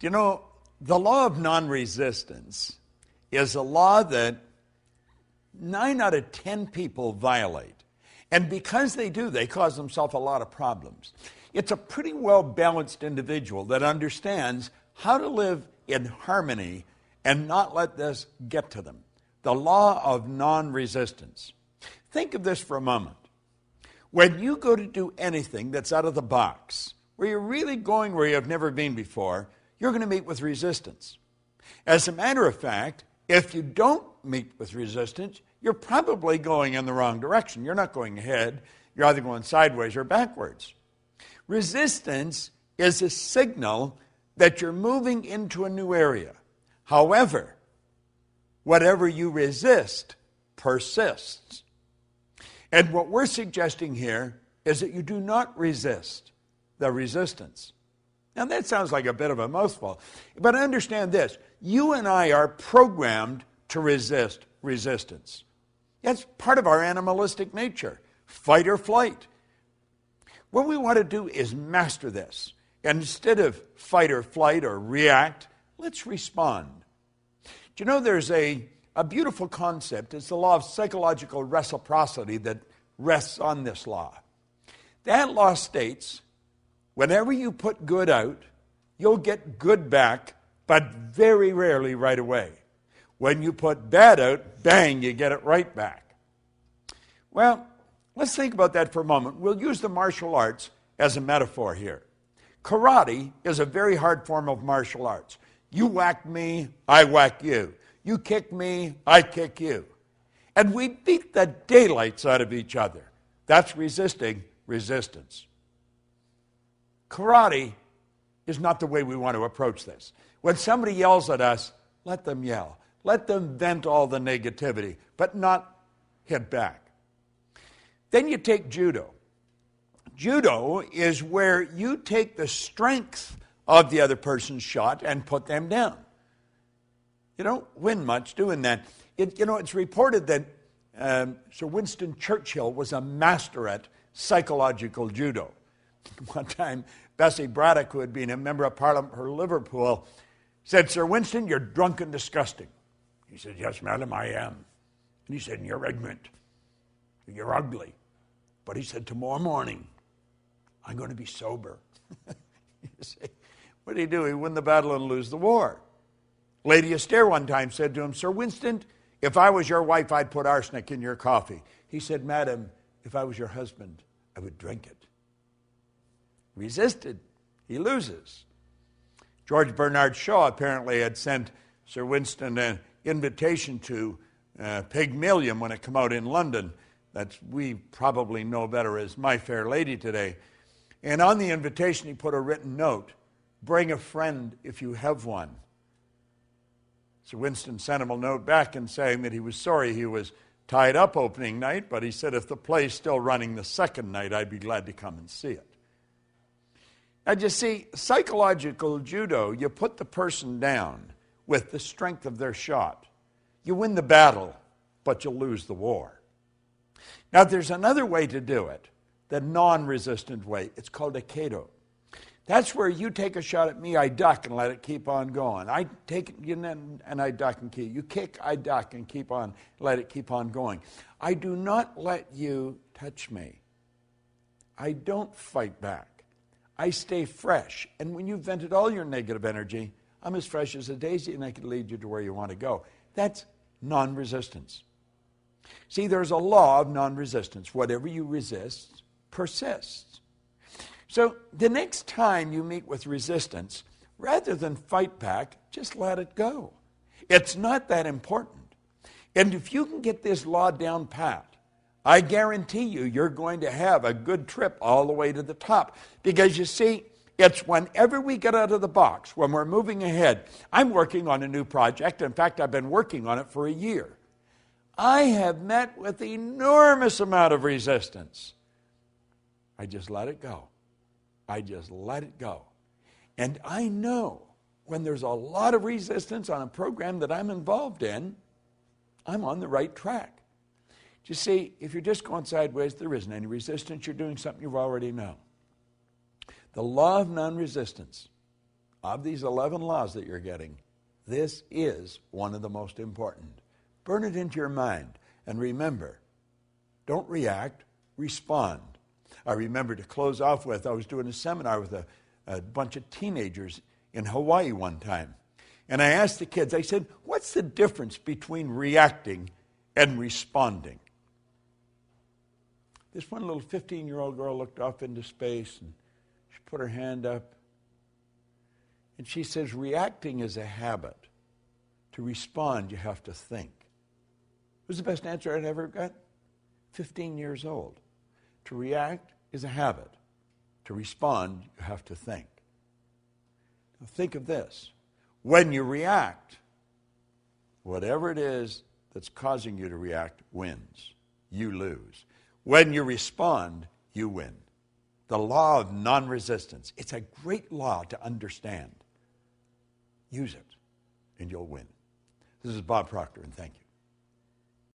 You know, the law of non-resistance is a law that 9 out of 10 people violate. And because they do, they cause themselves a lot of problems. It's a pretty well-balanced individual that understands how to live in harmony and not let this get to them. The law of non-resistance. Think of this for a moment. When you go to do anything that's out of the box, where you're really going where you've never been before, you're going to meet with resistance. As a matter of fact, if you don't meet with resistance, you're probably going in the wrong direction. You're not going ahead. You're either going sideways or backwards. Resistance is a signal that you're moving into a new area. However, whatever you resist persists. And what we're suggesting here is that you do not resist the resistance. Now that sounds like a bit of a mouthful, but understand this. You and I are programmed to resist resistance. That's part of our animalistic nature, fight or flight. What we want to do is master this. And instead of fight or flight or react, let's respond. Do you know there's a beautiful concept? It's the law of psychological reciprocity that rests on this law. That law states, whenever you put good out, you'll get good back, but very rarely right away. When you put bad out, bang, you get it right back. Well, let's think about that for a moment. We'll use the martial arts as a metaphor here. Karate is a very hard form of martial arts. You whack me, I whack you. You kick me, I kick you. And we beat the daylights out of each other. That's resisting resistance. Karate is not the way we want to approach this. When somebody yells at us, let them yell. Let them vent all the negativity, but not hit back. Then you take judo. Judo is where you take the strength of the other person's shot and put them down. You don't win much doing that. It's reported that Sir Winston Churchill was a master at psychological judo. One time, Bessie Braddock, who had been a member of Parliament for Liverpool, said, "Sir Winston, you're drunk and disgusting." He said, "Yes, madam, I am." And he said, "And you're ignorant. You're ugly." But he said, "Tomorrow morning, I'm going to be sober." You see, what did he do? He win the battle and lose the war. Lady Esther one time said to him, "Sir Winston, if I was your wife, I'd put arsenic in your coffee." He said, "Madam, if I was your husband, I would drink it." Resisted, he loses. George Bernard Shaw apparently had sent Sir Winston an invitation to Pygmalion when it came out in London. That we probably know better as My Fair Lady today. And on the invitation he put a written note, "Bring a friend if you have one." Sir Winston sent him a note back and saying that he was sorry he was tied up opening night, but he said, "If the play's still running the second night, I'd be glad to come and see it." Now, you see, psychological judo, you put the person down with the strength of their shot. You win the battle, but you lose the war. Now, there's another way to do it, the non-resistant way. It's called aikido. That's where you take a shot at me, I duck and let it keep on going. I take it and I duck and keep. You kick, I duck and keep on, let it keep on going. I do not let you touch me. I don't fight back. I stay fresh. And when you've vented all your negative energy, I'm as fresh as a daisy and I can lead you to where you want to go. That's non-resistance. See, there's a law of non-resistance. Whatever you resist persists. So the next time you meet with resistance, rather than fight back, just let it go. It's not that important. And if you can get this law down pat, I guarantee you're going to have a good trip all the way to the top. Because you see, it's whenever we get out of the box, when we're moving ahead. I'm working on a new project. In fact, I've been working on it for a year. I have met with enormous amount of resistance. I just let it go. I just let it go. And I know when there's a lot of resistance on a program that I'm involved in, I'm on the right track. You see, if you're just going sideways, there isn't any resistance. You're doing something you already know. The law of non-resistance. of these 11 laws that you're getting, this is one of the most important. Burn it into your mind. And remember, don't react, respond. I remember to close off with, I was doing a seminar with a bunch of teenagers in Hawaii one time. And I asked the kids, I said, what's the difference between reacting and responding? This one little 15-year-old girl looked off into space and she put her hand up. And she says, reacting is a habit. To respond, you have to think. It was the best answer I'd ever got. 15 years old. To react is a habit. To respond, you have to think. Now think of this. When you react, whatever it is that's causing you to react wins. You lose. When you respond, you win. The law of non-resistance. It's a great law to understand. Use it, and you'll win. This is Bob Proctor, and thank you.